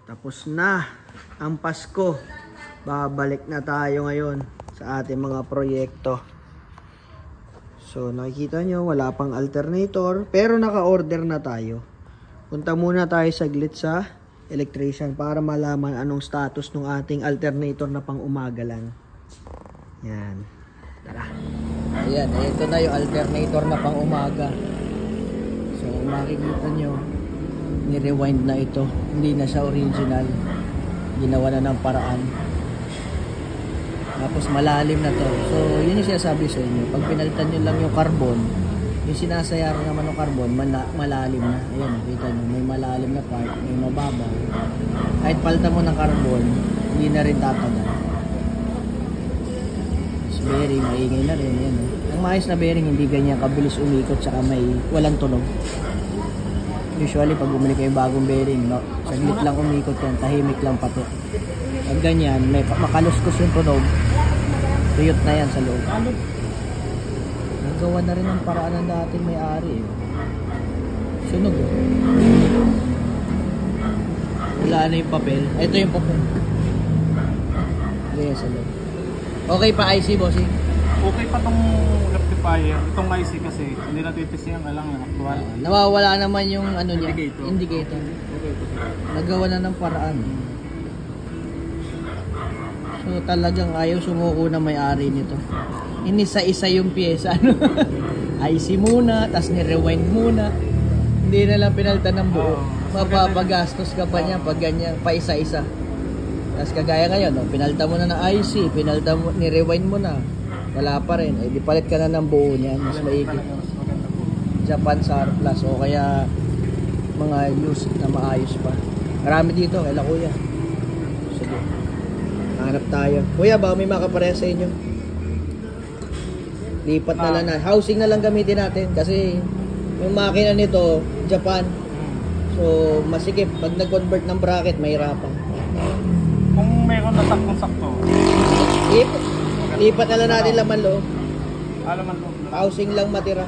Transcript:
Tapos na ang Pasko. Babalik na tayo ngayon sa ating mga proyekto. So nakikita nyo, wala pang alternator, pero naka-order na tayo. Punta muna tayo saglit sa electrician para malaman anong status ng ating alternator na pang umaga lang. Yan. Tara. Ayan, ito na yung alternator na pang umaga. So makikita nyo, ni-rewind na ito. Hindi na siya original. Ginawa na ng paraan. Tapos malalim na to. So yun yung sinasabi sa inyo. Pag pinalitan nyo lang yung carbon, yung sinasayar naman ng carbon, malalim na. Ayan, nakita nyo. May malalim na part, may mababaw. Kahit palitan mo ng carbon, hindi na rin tatagal. Tapos bearing, maingay na rin. Ayan, ang maayos na bearing, hindi ganyan kabilis umikot, saka may walang tunog. Usually pag bumili kayo bagong bearing, no, saglit lang umikot yan, tahimik lang pati. Pag ganyan, may makaluskos yung tunog, tuyot na yan sa loob. Nagawa na rin ang paraan ng dating may-ari. Sunog. Wala na yung papel. Ito yung papel. Ayan sa loob. Okay pa IC, bossing? Okay pa tong rectifier. Itong IC kasi hindi na titisiyan ka lang yung actual. Nawawala naman yung ano niya, indicator. Okay. Nagawa na ng paraan. So talagang ayaw sumuko na may-ari nito. Inisa-isa yung pyesa. IC muna, tapos ni-rewind muna. Hindi na lang pinalitan ng buo. Mapapagastos ka pa niya pag ganyan, pa isa-isa. Tapos kagaya ngayon, no, pinalitan mo na ng IC, pinalitan mo, ni-rewind mo na. Wala pa rin. Eh, di palit ka na ng buo niyan. Mas maigi. Japan surplus o kaya mga used na maayos pa. Marami dito, kaila kuya. Sige. Hanap tayo. Kuya, baka may makapareha sa inyo. Lipat na lang na. Housing na lang gamitin natin kasi yung makina nito, Japan. So, masikip. Pag nag-convert ng bracket, mahirapan. Kung meron na saktong-sakto. Lipat na lang natin laman loob. Alaman ko. Housing lang matira.